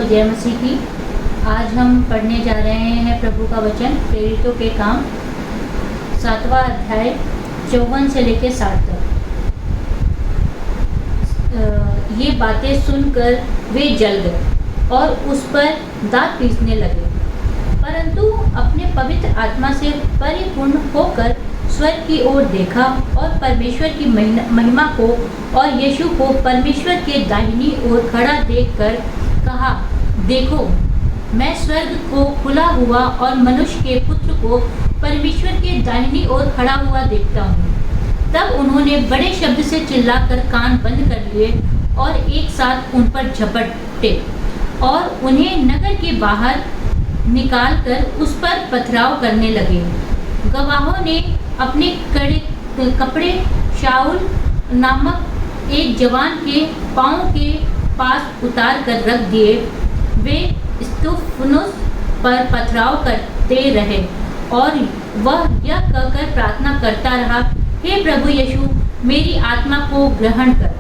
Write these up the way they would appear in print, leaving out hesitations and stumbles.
जय मसीह की। आज हम पढ़ने जा रहे हैं प्रभु का वचन प्रेरितों के काम 7वां अध्याय 54 से लेकर 60 तक। ये बातें सुनकर वे जल गए और उस पर दांत पीसने लगे, परंतु अपने पवित्र आत्मा से परिपूर्ण होकर स्वर्ग की ओर देखा और परमेश्वर की महिमा को और यीशु को परमेश्वर के दाहिनी ओर खड़ा देखकर कहा, देखो, मैं स्वर्ग को खुला हुआ और मनुष्य के पुत्र को परमेश्वर के दाहिनी ओर खड़ा हुआ देखता हूँ। तब उन्होंने बड़े शब्द से चिल्लाकर कान बंद कर लिए और एक साथ उन पर झपटे और उन्हें नगर के बाहर निकालकर उस पर पथराव करने लगे। गवाहों ने अपने कपड़े शाऊल नामक एक जवान के पांव के पास उतार कर रख दिए। वे स्तुफनुस पर पथराव करते रहे और वह यह कहकर प्रार्थना करता रहा, हे प्रभु यीशु, मेरी आत्मा को ग्रहण कर।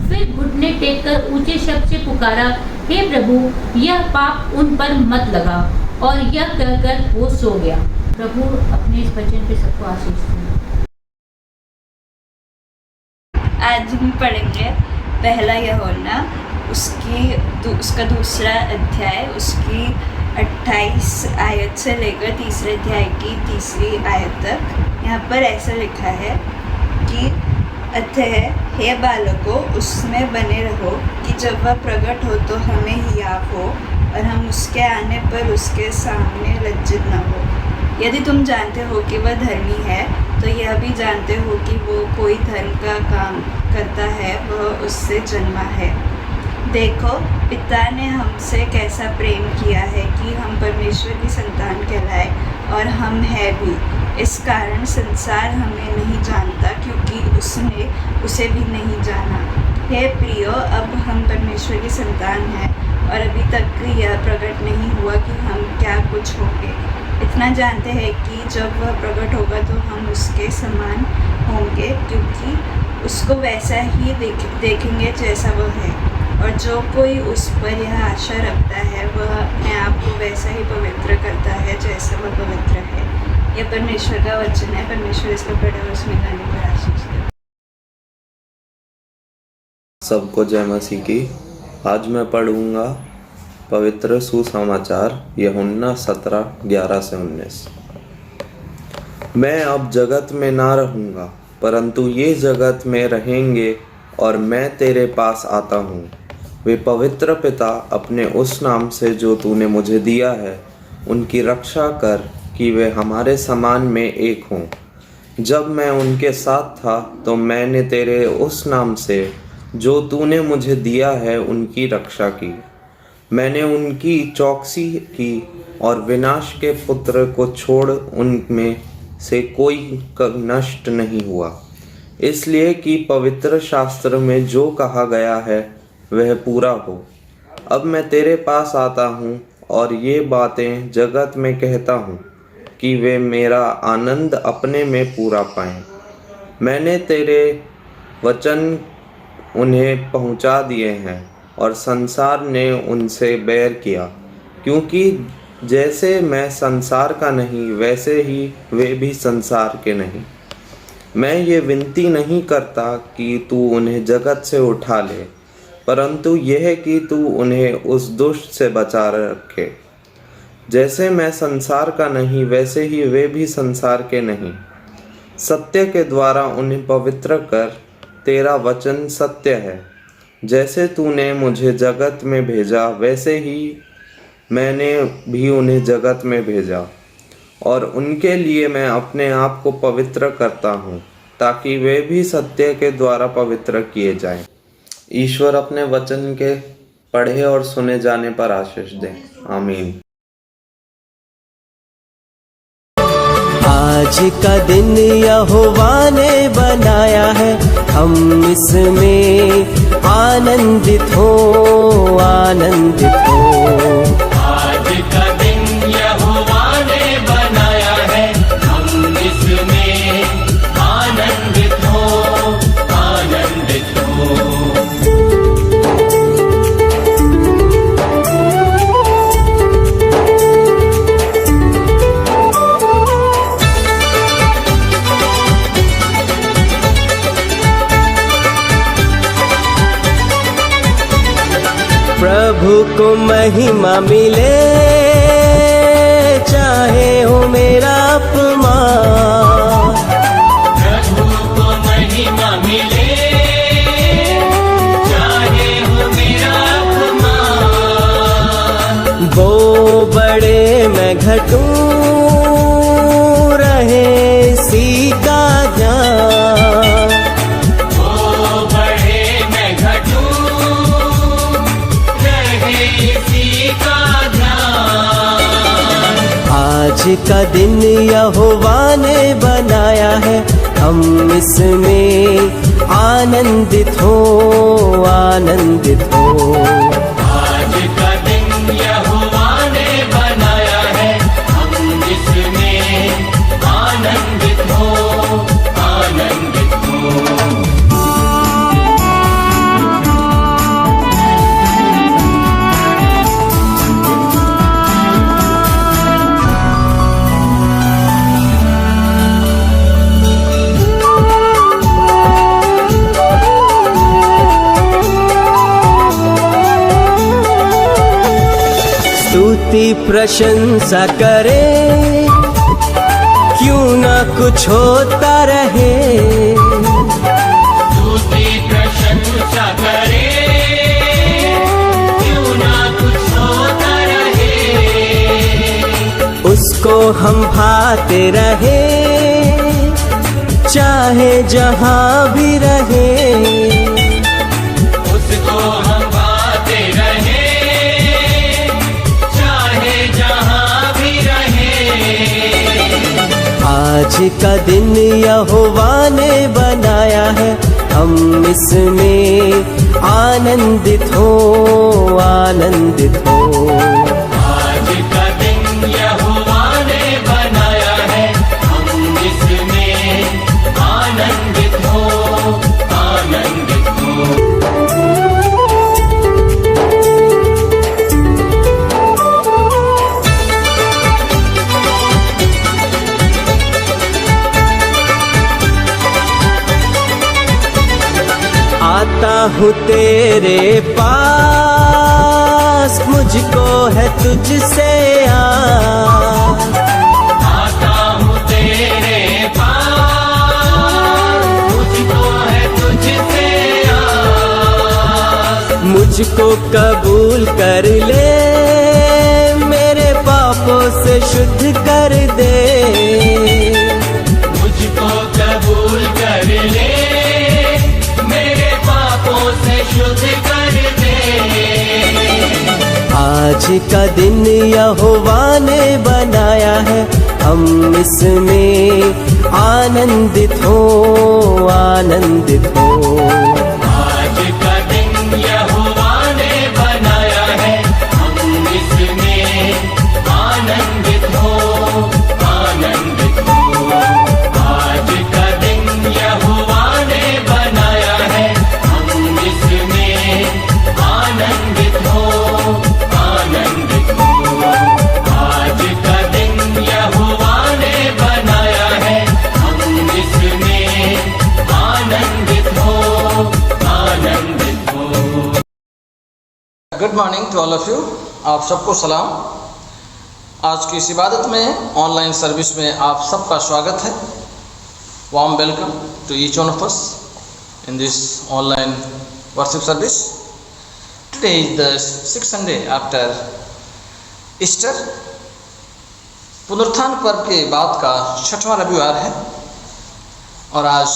फिर घुटने टेक कर ऊंचे शब्द से पुकारा, हे प्रभु, यह पाप उन पर मत लगा। और यह कहकर वो सो गया। प्रभु अपने इस वचन पे सबको आशीष दे। आज हम पढ़ेंगे पहला यूहन्ना उसका दूसरा अध्याय उसकी 28 आयत से लेकर तीसरे अध्याय की 3री आयत तक। यहाँ पर ऐसा लिखा है कि अतः हे बालकों, उसमें बने रहो कि जब वह प्रकट हो तो हमें हियाव हो और हम उसके आने पर उसके सामने लज्जित न हो। यदि तुम जानते हो कि वह धर्मी है तो यह भी जानते हो कि वो कोई धर्म का काम करता है, वह उससे जन्मा है। देखो, पिता ने हमसे कैसा प्रेम किया है कि हम परमेश्वर की संतान कहलाए, और हम हैं भी। इस कारण संसार हमें नहीं जानता क्योंकि उसने उसे भी नहीं जाना। हे प्रियो, अब हम परमेश्वर की संतान हैं और अभी तक यह प्रकट नहीं हुआ कि हम क्या कुछ होंगे। इतना जानते हैं कि जब वह प्रकट होगा तो हम उसके समान होंगे, क्योंकि उसको वैसा ही देखेंगे जैसा वह है। और जो कोई उस पर यह आशा रखता है वह अपने आप को वैसा ही पवित्र करता है जैसा वह पवित्र है। यह परमेश्वर का वचन है। परमेश्वर इसको पढ़े और उसमें गाने पर आशीष दे। सबको जय मसीह की। आज मैं पढ़ूंगा पवित्र सुसमाचार यूहन्ना 17:11 से 19। मैं अब जगत में ना रहूंगा, परंतु ये जगत में रहेंगे और मैं तेरे पास आता हूँ। वे पवित्र पिता, अपने उस नाम से जो तूने मुझे दिया है, उनकी रक्षा कर कि वे हमारे समान में एक हों। जब मैं उनके साथ था तो मैंने तेरे उस नाम से जो तूने मुझे दिया है उनकी रक्षा की। मैंने उनकी चौकसी की और विनाश के पुत्र को छोड़ उनमें से कोई नष्ट नहीं हुआ, इसलिए कि पवित्र शास्त्र में जो कहा गया है वह पूरा हो। अब मैं तेरे पास आता हूँ और ये बातें जगत में कहता हूँ कि वे मेरा आनंद अपने में पूरा पाएं। मैंने तेरे वचन उन्हें पहुँचा दिए हैं और संसार ने उनसे बैर किया, क्योंकि जैसे मैं संसार का नहीं वैसे ही वे भी संसार के नहीं। मैं ये विनती नहीं करता कि तू उन्हें जगत से उठा ले, परंतु यह कि तू उन्हें उस दुष्ट से बचा रखे। जैसे मैं संसार का नहीं वैसे ही वे भी संसार के नहीं। सत्य के द्वारा उन्हें पवित्र कर, तेरा वचन सत्य है। जैसे तूने मुझे जगत में भेजा वैसे ही मैंने भी उन्हें जगत में भेजा, और उनके लिए मैं अपने आप को पवित्र करता हूँ, ताकि वे भी सत्य के द्वारा पवित्र किए जाएं। ईश्वर अपने वचन के पढ़े और सुने जाने पर आशीष दें। आमीन। आज का दिन यहोवा ने बनाया है, हम इसमें आनंदित हो, आनंदित हो। आज का दिन यहोवा ने बनाया है, हम इसमें आनंदित हो, आनंदित हो। प्रभु को महिमा मिले, चाहे हो मेरा अपमान। प्रभु को महिमा मिले, चाहे हो मेरा अपमान। वो बड़े मैं घटूं, रहे इसी का ज्ञान। वो बड़े मैं घटूं, रहे इसी का ध्यान। आज का दिन यहोवा ने बनाया है, हम इसमें आनंदित हो, आनंदित हो। आज का दिन यहोवा ने बनाया है, हम इसमें आनंदित हो, आनंदित हो। स्तुति प्रशंसा करे, क्यों ना कुछ होता रहे। स्तुति प्रशंसा करे, क्यों ना कुछ होता रहे। उसको हम भाते रहे, चाहे जहां भी रहे। उसको हम बाते रहे, चाहे जहां भी रहे। आज का दिन यहोवा ने बनाया है, हम इसमें आनंदित हो, आनंदित हो। आज का दिन यहोवा ने बनाया है, हम इसमें आनंदित हो, आनंदित हो। आता हूँ तेरे पास, मुझको है तुझसे आस। आता हूँ तेरे पास, मुझको है तुझसे आस। मुझको कबूल कर ले, मेरे पापों से शुद्ध कर दे। मुझको कबूल कर ले, मेरे पापों से शुद्ध कर दे। आज का दिन यहोवा ने बनाया है, हम इसमें आनंदित हो, आनंदित हो। आज का दिन यहोवा ने बनाया है, हम इसमें आनंदित हो, आनंदित हो। आज का दिन यहोवा ने बनाया है, हम इसमें आनंदित हो, आनंदित हो। आज का दिन यहोवा ने बनाया है, हम इसमें आनंदित हो, आनंदित हो। Good morning to all of you. आप सबको सलाम। आज की इस इबादत में, ऑनलाइन सर्विस में आप सबका स्वागत है। Warm welcome to each one of us in this online worship service. Today is the 6th Sunday after Easter. पुनरुत्थान पर्व के बाद का 6वां रविवार है और आज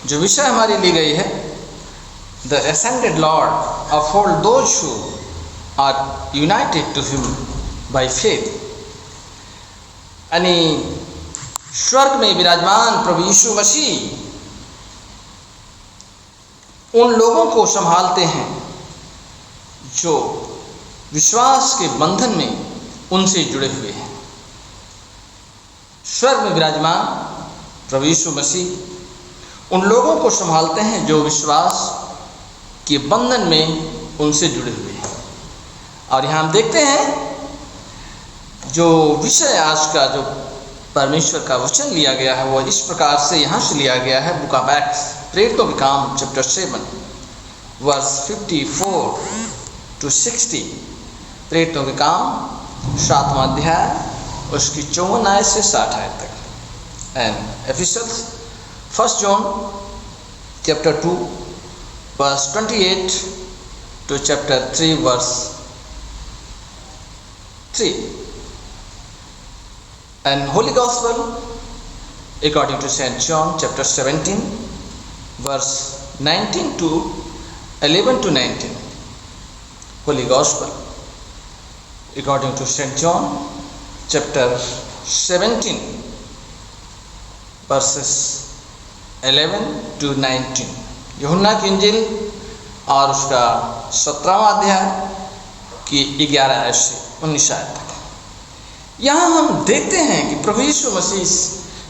जो विषय हमारी ली गई है, the ascended Lord uphold those who are united to him by faith। यानी स्वर्ग में विराजमान प्रभु यीशु मसीह उन लोगों को संभालते हैं जो विश्वास के बंधन में उनसे जुड़े हुए हैं। स्वर्ग में विराजमान प्रभु यीशु मसीह उन लोगों को संभालते हैं जो विश्वास के बंधन में उनसे जुड़े हुए हैं। और यहाँ हम देखते हैं जो विषय आज का जो परमेश्वर का वचन लिया गया है वो इस प्रकार से यहाँ से लिया गया है। बुक ऑफ एक्ट्स, प्रेरितों के काम, चैप्टर 7 वर्स 54 to 60, प्रेरितों के काम 7वां अध्याय उसकी 54 आयत से 60 आयत तक। And Ephesians 1 John chapter 2 verse 28 to chapter 3 verse 3, and Holy Gospel according to St. John chapter 17 verse 19 to 11 to 19. Holy Gospel according to St. John chapter 17 verses 11 to 19. यूहन्ना की इंजील और उसका 17वां अध्याय की 11 आयत से 19 आयत तक। यहाँ हम देखते हैं कि प्रभु यीशु मसीह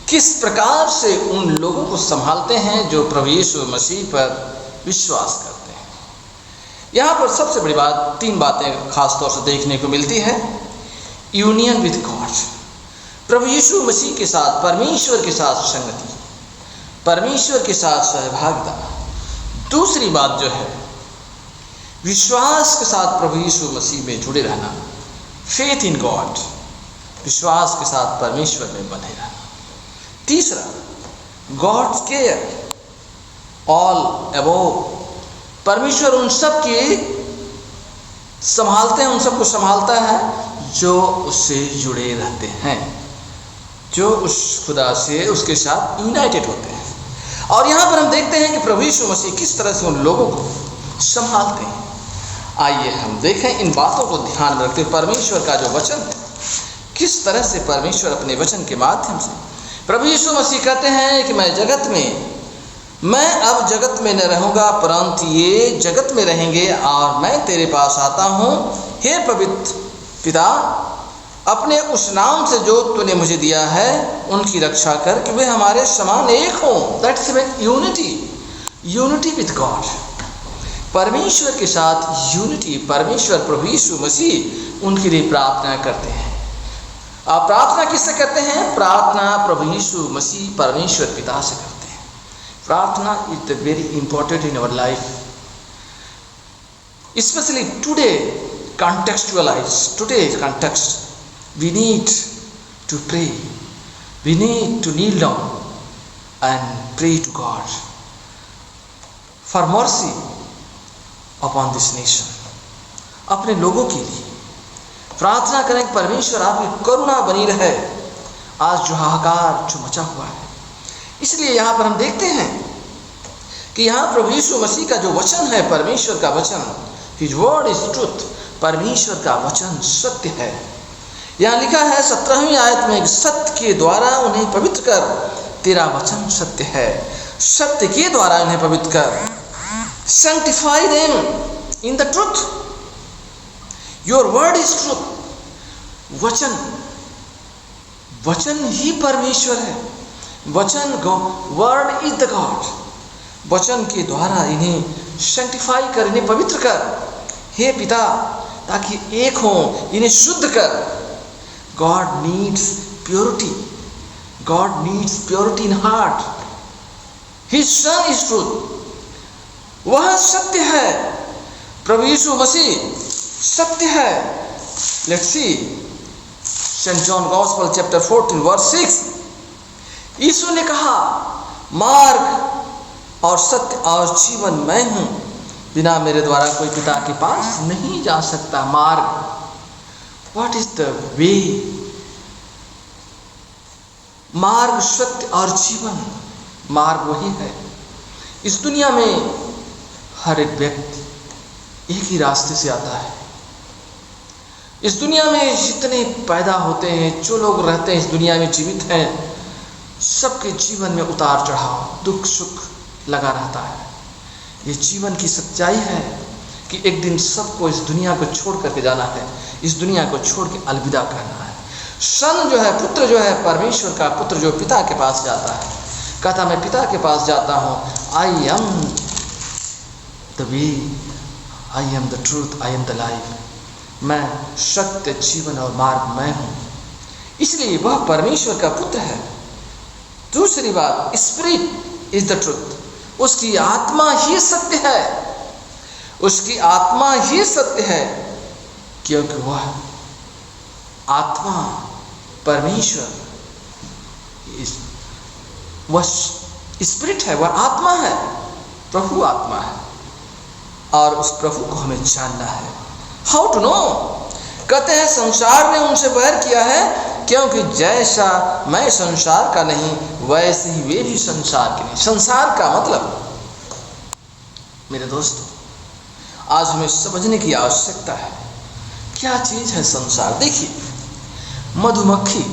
किस प्रकार से उन लोगों को संभालते हैं जो प्रभु यीशु मसीह पर विश्वास करते हैं। यहाँ पर सबसे बड़ी बात 3 बातें खास तौर से देखने को मिलती है। यूनियन विद गॉड, प्रभु यीशु मसीह के साथ, परमेश्वर के साथ संगति, परमेश्वर के साथ सहभागिता। दूसरी बात जो है विश्वास के साथ प्रभु यीशु मसीह में जुड़े रहना, फेथ इन गॉड, विश्वास के साथ परमेश्वर में बने रहना। तीसरा, गॉड्स केयर, ऑल अबोव, परमेश्वर उन सब की संभालते हैं, उन सबको संभालता है जो उससे जुड़े रहते हैं, जो उस खुदा से उसके साथ यूनाइटेड होते हैं। और यहाँ पर हम देखते हैं कि प्रभु यीशु मसीह किस तरह से उन लोगों को संभालते हैं। आइए हम देखें इन बातों को ध्यान में रखते हुए परमेश्वर का जो वचन है, किस तरह से परमेश्वर अपने वचन के माध्यम से, प्रभु यीशु मसीह कहते हैं कि मैं अब जगत में न रहूँगा परंतु ये जगत में रहेंगे और मैं तेरे पास आता हूँ। हे पवित्र पिता, अपने उस नाम से जो तूने मुझे दिया है उनकी रक्षा कर कि वे हमारे समान एक हों। दैट्स यूनिटी विद गॉड, परमेश्वर के साथ यूनिटी। परमेश्वर प्रभु यीशु मसीह उनके लिए प्रार्थना करते हैं। आप प्रार्थना किससे करते हैं? प्रार्थना प्रभु यीशु मसीह परमेश्वर पिता से करते हैं। प्रार्थना is the very important in our life, specially today context. We need to pray, we need to kneel down and pray to God for mercy upon this nation. अपने लोगों के लिए प्रार्थना करें कि परमेश्वर आपकी करुणा बनी रहे आज जो हाहाकार जो मचा हुआ है। इसलिए यहाँ पर हम देखते हैं कि यहाँ प्रभु यीशु मसीह का जो वचन है, परमेश्वर का वचन, His word is truth, परमेश्वर का वचन सत्य है। यहाँ लिखा है 17वीं आयत में, सत्य के द्वारा उन्हें पवित्र कर, तेरा वचन सत्य है। सत्य के द्वारा उन्हें पवित्र कर, sanctify them in the truth, your word is truth। वचन ही परमेश्वर है, वचन वर्ड इज द गॉड। वचन के द्वारा इन्हें सेंटिफाई कर, इन्हें पवित्र कर हे पिता, ताकि एक हो, इन्हें शुद्ध कर। God needs purity, God needs purity in heart. His son is truth, वह सत्य है। प्रभु यीशु मसीह सत्य है। Let's see Saint John gospel chapter 14 verse 6। Yeshu ने कहा, मार्ग और सत्य और जीवन मैं हूं, बिना मेरे द्वारा कोई पिता के पास नहीं जा सकता। मार्ग, व्हाट इज द वे? मार्ग, सत्य और जीवन, मार्ग वही है। इस दुनिया में हर एक व्यक्ति एक ही रास्ते से आता है। इस दुनिया में जितने पैदा होते हैं, जो लोग रहते हैं इस दुनिया में जीवित हैं, सबके जीवन में उतार चढ़ाव, दुख सुख लगा रहता है। ये जीवन की सच्चाई है कि एक दिन सबको इस दुनिया को छोड़ करके जाना है, इस दुनिया को छोड़ के अलविदा करना है। सन जो है, पुत्र जो है, परमेश्वर का पुत्र जो पिता के पास जाता है, कहता मैं पिता के पास जाता हूँ, I am the way, I am the truth, I am the life. मैं सत्य, जीवन और मार्ग मैं हूँ। इसलिए वह परमेश्वर का पुत्र है। दूसरी बात, स्पिरिट इज द ट्रूथ, उसकी आत्मा ही सत्य है। उसकी आत्मा ही सत्य है, क्योंकि वह आत्मा परमेश्वर, वह स्पिरिट है, वह आत्मा है, प्रभु आत्मा है। और उस प्रभु को हमें जानना है। How to know? कहते हैं संसार ने उनसे बैर किया है, क्योंकि जैसा मैं संसार का नहीं वैसे ही वे भी संसार के नहीं। संसार का मतलब मेरे दोस्तों, आज हमें समझने की आवश्यकता है क्या चीज है संसार। देखिए, मधुमक्खी,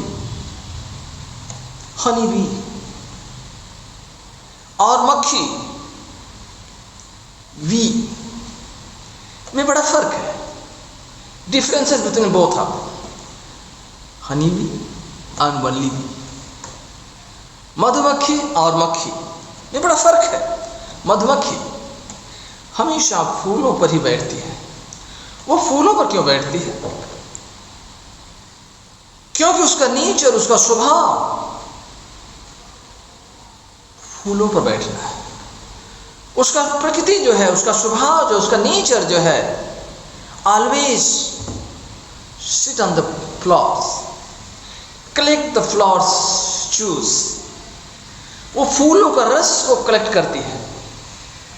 हनी बी और मक्खी वी में बड़ा फर्क है। Differences between both are honey bee and only bee. मधुमक्खी और मक्खी में बड़ा फर्क है। मधुमक्खी हमेशा फूलों पर ही बैठती है। वो फूलों पर क्यों बैठती है? क्योंकि उसका नेचर, उसका स्वभाव फूलों पर बैठना है। उसका प्रकृति जो है, उसका स्वभाव जो, उसका नेचर जो है, always sit on the flowers, collect the flowers, choose. वो फूलों का रस को कलेक्ट करती है।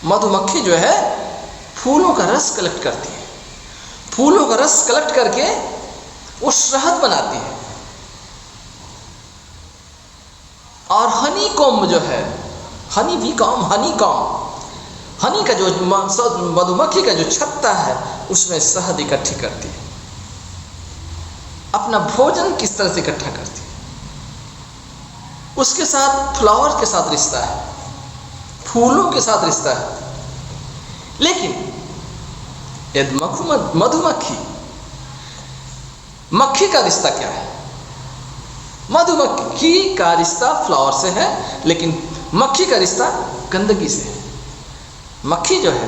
मधुमक्खी जो है फूलों का रस कलेक्ट करती है। फूलों का रस कलेक्ट करके वो शहद बनाती है। और हनी कॉम्ब जो है, honey bee comb, Honey comb, Honey का जो मधुमक्खी का जो छत्ता है उसमें शहद इकट्ठी करती है। अपना भोजन किस तरह से इकट्ठा करती है, उसके साथ फ्लावर के साथ रिश्ता है, फूलों के साथ रिश्ता है। लेकिन यदि मधुमक्खी, मक्खी का रिश्ता क्या है? मधुमक्खी का रिश्ता फ्लावर से है, लेकिन मक्खी का रिश्ता गंदगी से है। मक्खी जो है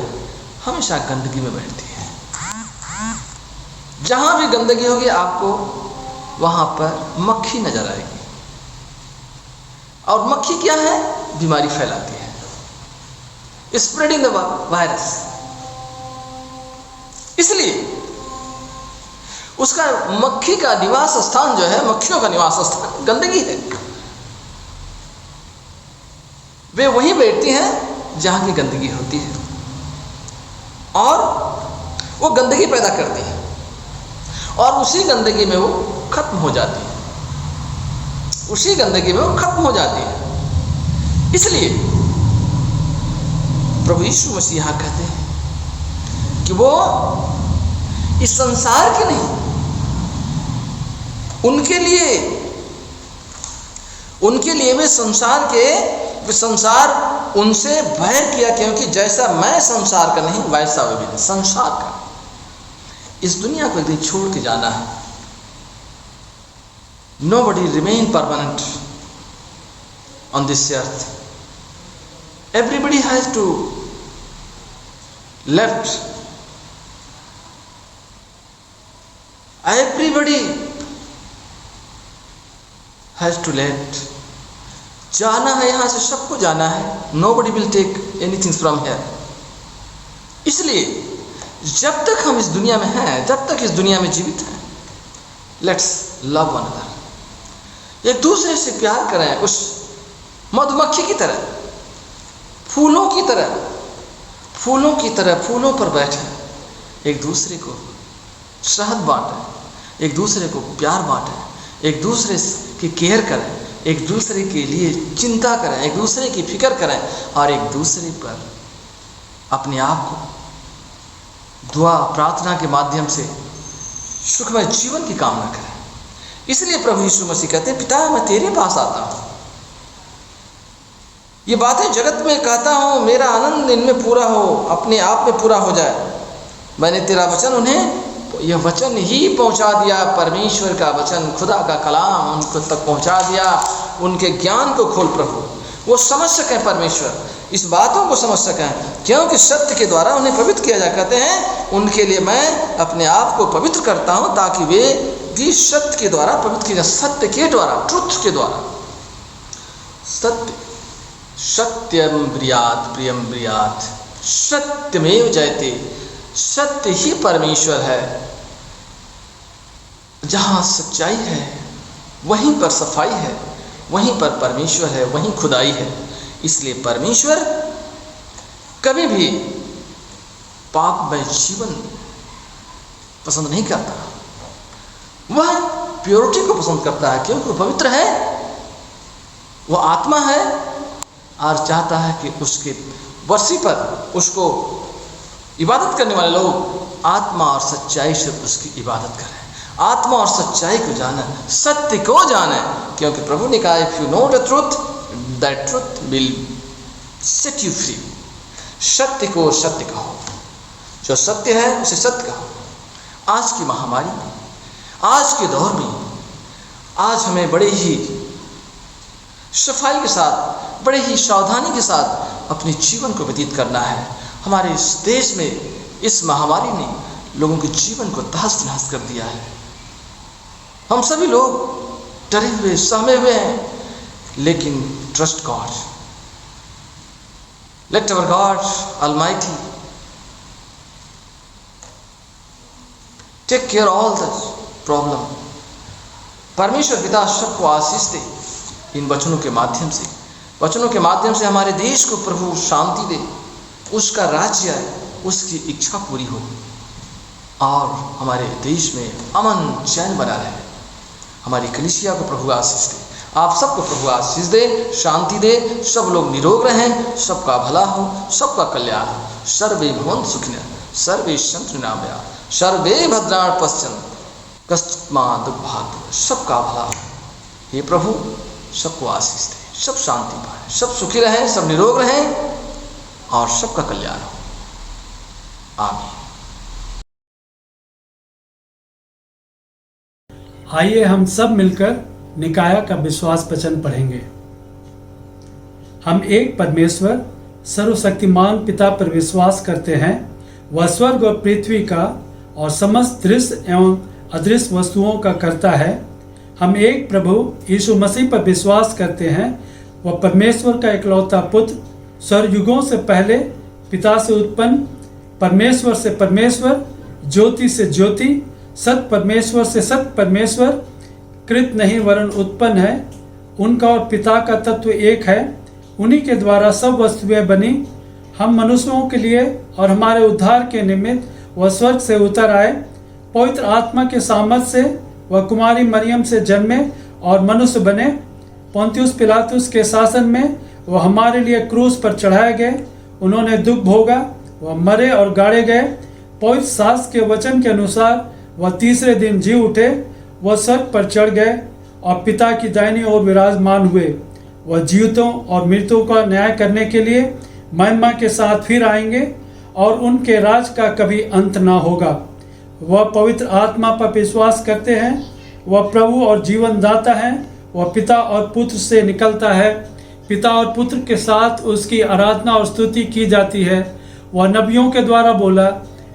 हमेशा गंदगी में बैठती है। जहां भी गंदगी होगी आपको वहां पर मक्खी नजर आएगी। और मक्खी क्या है? बीमारी फैलाती है, स्प्रेडिंग द वायरस। इसलिए उसका, मक्खी का निवास स्थान जो है, मक्खियों का निवास स्थान गंदगी है। वे वहीं बैठती हैं जहां की गंदगी होती है और वो गंदगी पैदा करती है और उसी गंदगी में वो खत्म हो जाती है, उसी गंदगी में वो खत्म हो जाती है। इसलिए प्रभु यीशु मसीह यहाँ कहते हैं कि वो इस संसार के नहीं, उनके लिए वे संसार उनसे बैर किया, क्योंकि जैसा मैं संसार का नहीं वैसा वे भी नहीं। संसार का, इस दुनिया को एक दिन छोड़ के जाना है। Nobody remain permanent on this earth. Everybody has to left. Everybody has to left. जाना है, यहां से सबको जाना है। Nobody will take anything from here. इसलिए जब तक हम इस दुनिया में हैं, जब तक इस दुनिया में जीवित हैं, लेट्स लव वन अनदर। एक दूसरे से प्यार करें, उस मधुमक्खी की तरह, फूलों की तरह फूलों पर बैठे, एक दूसरे को शहद बांटें, एक दूसरे को प्यार बांटें, एक दूसरे की केयर करें, एक दूसरे के लिए चिंता करें, एक दूसरे की फिक्र करें और एक दूसरे पर अपने आप को दुआ प्रार्थना के माध्यम से सुखमय जीवन की कामना करें। इसलिए प्रभु यीशु मसीह कहते हैं, पिता मैं तेरे पास आता हूं, ये बातें जगत में कहता हूं, मेरा आनंद इनमें पूरा हो, अपने आप में पूरा हो जाए। मैंने तेरा वचन उन्हें, यह वचन ही पहुंचा दिया, परमेश्वर का वचन, खुदा का कलाम उनको तक पहुंचा दिया। उनके ज्ञान को खोल प्रभु, वो समझ सकें, परमेश्वर इस बातों को समझ सकें, क्योंकि सत्य के द्वारा उन्हें पवित्र किया जा। कहते हैं उनके लिए मैं अपने आप को पवित्र करता हूं, ताकि वे भी सत्य के द्वारा पवित्र किया जाए। सत्य के द्वारा, ट्रुथ के द्वारा। सत्य, सत्यम ब्रियात प्रियम ब्रियात, सत्यमेव जयते। सत्य ही परमेश्वर है। जहाँ सच्चाई है वहीं पर सफाई है, वहीं पर परमेश्वर है, वहीं खुदाई है। इसलिए परमेश्वर कभी भी पाप में जीवन पसंद नहीं करता। वह प्योरिटी को पसंद करता है, क्योंकि वो पवित्र है, वो आत्मा है, और चाहता है कि उसके वर्षी पर उसको इबादत करने वाले लोग आत्मा और सच्चाई से उसकी इबादत करें, आत्मा और सच्चाई को जाने, सत्य को जाने। क्योंकि प्रभु ने कहा, if you know the truth, that truth will set you free. सत्य को सत्य कहो, जो सत्य है उसे सत्य कहो। आज की महामारी में, आज के दौर में, आज हमें बड़े ही सफाई के साथ, बड़े ही सावधानी के साथ अपने जीवन को व्यतीत करना है। हमारे इस देश में इस महामारी ने लोगों के जीवन को तहस नहस कर दिया है। हम सभी लोग डरे हुए, सहमे हुए हैं, लेकिन trust God, let our God almighty take care all the problem. परमेश्वर पिता सबको आशीष दे इन वचनों के माध्यम से। वचनों के माध्यम से हमारे देश को प्रभु शांति दे, उसका राज्य आए, उसकी इच्छा पूरी हो, और हमारे देश में अमन चैन बना रहे। हमारी कलीसिया को प्रभु आशीष दे, आप सबको प्रभु आशीष दे, शांति दे, सब लोग निरोग रहें, सबका भला हो, सबका कल्याण हो। सर्वे भवन्तु सुखिनः, सर्वे सन्तु निरामयाः, सर्वे भद्राणि पश्यन्तु कश्चित् मा दुर्भाग्यः। सबका भला हो। हे प्रभु, सबको आशीष दे, सब शांति पाए, सब सुखी रहें, सब निरोग रहें, और सबका कल्याण हो। आमीन। आइए हम सब मिलकर निकाया का विश्वास वचन पढ़ेंगे। हम एक परमेश्वर सर्वशक्तिमान पिता पर विश्वास करते हैं। वह स्वर्ग और पृथ्वी का और समस्त दृश्य एवं अदृश्य वस्तुओं का कर्ता है। हम एक प्रभु यीशु मसीह पर विश्वास करते हैं। वह परमेश्वर का इकलौता पुत्र, स्वर्गयुगों से पहले पिता से उत्पन्न, परमेश्वर से परमेश्वर, ज्योति से ज्योति, सत परमेश्वर से सत परमेश्वर, कृत नहीं वरन उत्पन्न है। उनका और पिता का तत्व एक है। उन्हीं के द्वारा सब वस्तुएं बनी। हम मनुष्यों के लिए और हमारे उद्धार के निमित्त वह स्वर्ग से उतर आए। पवित्र आत्मा के सामर्थ से वह कुमारी मरियम से जन्मे और मनुष्य बने। पोंतियुस पिलातुस के शासन में वह हमारे लिए क्रूस पर चढ़ाए गए। उन्होंने दुख भोगा, वह मरे और गाड़े गए। पवित्र शास्त्र के वचन के अनुसार वह तीसरे दिन जी उठे। वह स्वर्ग पर चढ़ गए और पिता की दाहिनी ओर विराजमान हुए। वह जीवितों और मृतों का न्याय करने के लिए महिमा के साथ फिर आएंगे और उनके राज का कभी अंत ना होगा। वह पवित्र आत्मा पर विश्वास करते हैं। वह प्रभु और जीवन दाता है। वह पिता और पुत्र से निकलता है। पिता और पुत्र के साथ उसकी आराधना और स्तुति की जाती है। वह नबियों के द्वारा बोला,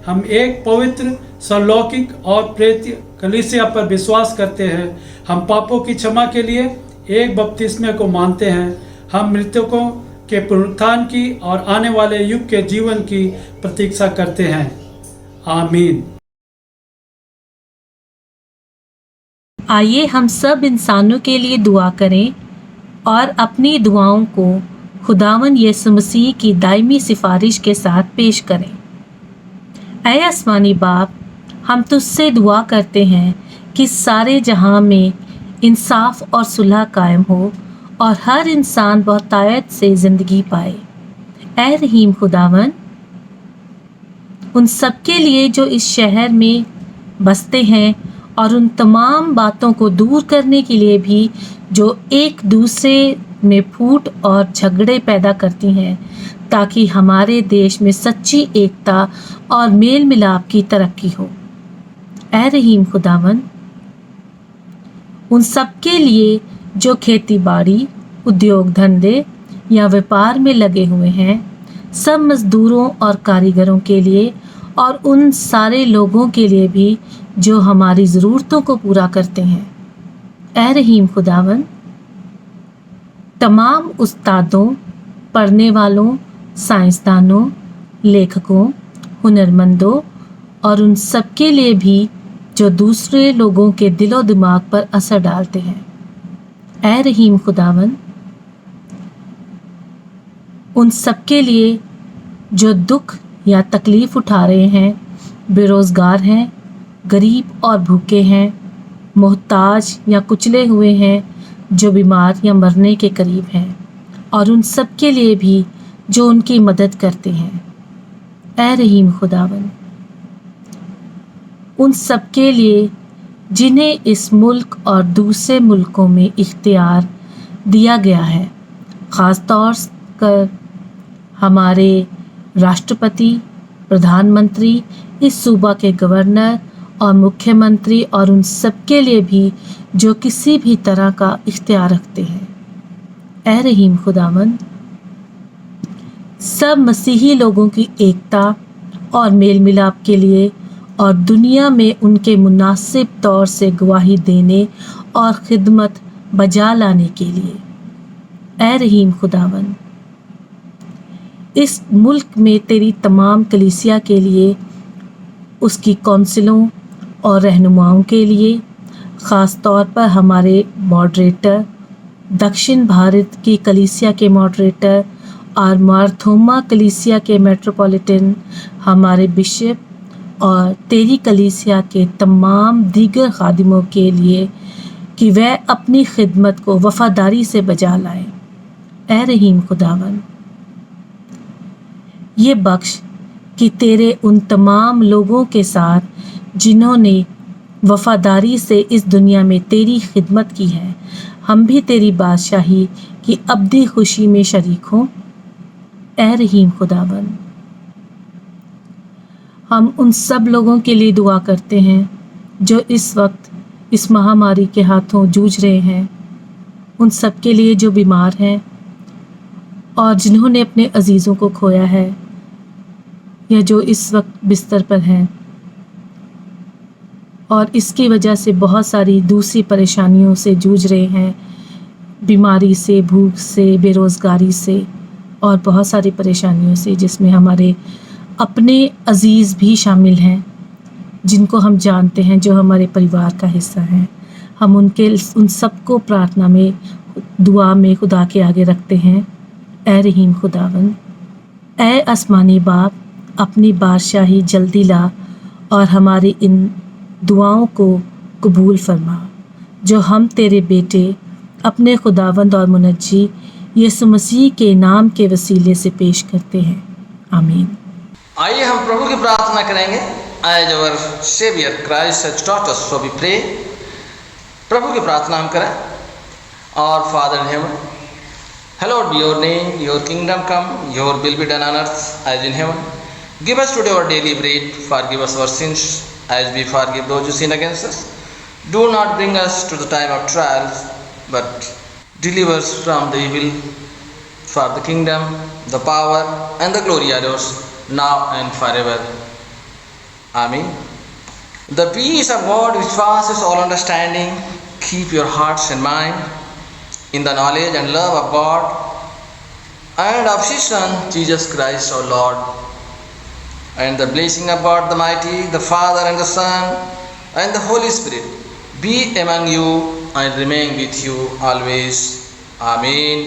हम एक पवित्र सर्वलौकिक और प्रेत कलीसिया पर विश्वास करते हैं। हम पापों की क्षमा के लिए एक बपतिस्मे को मानते हैं। हम मृतकों के पुनरुत्थान की और आने वाले युग के जीवन की प्रतीक्षा करते हैं। आमीन। आइए हम सब इंसानों के लिए दुआ करें और अपनी दुआओं को खुदावन यीशु मसीह की दायमी सिफारिश के साथ पेश करें। ऐ आसमानी बाप, हम तुझसे दुआ करते हैं कि सारे जहां में इंसाफ और सुलह कायम हो और हर इंसान बहुतायत से ज़िंदगी पाए। ऐ रहीम खुदावन, उन सब के लिए जो इस शहर में बसते हैं और उन तमाम बातों को दूर करने के लिए भी जो एक दूसरे में फूट और झगड़े पैदा करती हैं, ताकि हमारे देश में सच्ची एकता और मेल मिलाप की तरक्की हो। ऐ रहीम खुदावन, उन सब के लिए जो खेती बाड़ी, उद्योग धंधे या व्यापार में लगे हुए हैं, सब मजदूरों और कारीगरों के लिए और उन सारे लोगों के लिए भी जो हमारी ज़रूरतों को पूरा करते हैं। ऐ रहीम खुदावन, तमाम उस्तादों, पढ़ने वालों, साइंसदानों, लेखकों, हुनरमंदों और उन सब के लिए भी जो दूसरे लोगों के दिलो दिमाग पर असर डालते हैं। ऐ रहीम खुदावन, उन सब के लिए जो दुख या तकलीफ़ उठा रहे हैं, बेरोज़गार हैं, गरीब और भूखे हैं, मोहताज या कुचले हुए हैं, जो बीमार या मरने के करीब हैं, और उन सब के लिए भी जो उनकी मदद करते हैं। ऐ रहीम खुदावन, उन सब के लिए जिन्हें इस मुल्क और दूसरे मुल्कों में इख्तियार दिया गया है, ख़ास तौर पर हमारे राष्ट्रपति, प्रधानमंत्री, इस सूबा के गवर्नर और मुख्यमंत्री, और उन सब के लिए भी जो किसी भी तरह का इख्तियार रखते हैं। ऐ रहीम खुदावन, सब मसीही लोगों की एकता और मेल मिलाप के लिए और दुनिया में उनके मुनासिब तौर से गवाही देने और खिदमत बजा लाने के लिए। ऐ रहीम खुदावन, इस मुल्क में तेरी तमाम कलीसिया के लिए, उसकी कौंसिलों और रहनुमाओं के लिए, ख़ास तौर पर हमारे मॉडरेटर, दक्षिण भारत की कलीसिया के मॉडरेटर और मारथोमा कलीसिया के मेट्रोपॉलिटन, हमारे बिशप और तेरी कलीसिया के तमाम दीगर खादिमों के लिए कि वह अपनी खिदमत को वफ़ादारी से बजा लाएं। ऐ रहीम खुदावन, ये बख्श कि तेरे उन तमाम लोगों के साथ जिन्होंने वफ़ादारी से इस दुनिया में तेरी खिदमत की है, हम भी तेरी बादशाही की अब्दी खुशी में शरीक हों। ऐ रहीम खुदावन, हम उन सब लोगों के लिए दुआ करते हैं जो इस वक्त इस महामारी के हाथों जूझ रहे हैं, उन सब के लिए जो बीमार हैं और जिन्होंने अपने अजीज़ों को खोया है या जो इस वक्त बिस्तर पर हैं और इसकी वजह से बहुत सारी दूसरी परेशानियों से जूझ रहे हैं, बीमारी से, भूख से, बेरोज़गारी से और बहुत सारी परेशानियों से, जिसमें हमारे अपने अजीज़ भी शामिल हैं जिनको हम जानते हैं, जो हमारे परिवार का हिस्सा हैं। हम उन सबको प्रार्थना में, दुआ में खुदा के आगे रखते हैं। ऐ रहीम खुदावन, ऐ आसमानी बाप, अपनी बादशाही जल्दी ला और हमारी इन दुआओं को कबूल फरमा जो हम तेरे बेटे अपने खुदावंद और मुनज्जी यीशु मसीह के नाम के वसीले से पेश करते हैं। आमीन। आइए हम प्रभु की प्रार्थना करेंगे। As our Savior Christ has taught us, so we pray. प्रभु की प्रार्थना हम करें। Our Father in heaven, hallowed be your name, your kingdom come, your will be done on earth as in heaven. Give us today our daily bread, forgive us our sins as we forgive those who sin against us. Do not bring us to the time of trials, but deliver us from the evil. For the kingdom, the power and the glory are yours, now and forever. Amen. The peace of God which passes all understanding, keep your hearts and mind in the knowledge and love of God and of His Son, Jesus Christ our Lord. And the blessing of God the Mighty, the Father and the Son and the Holy Spirit be among you and remain with you always. Amen.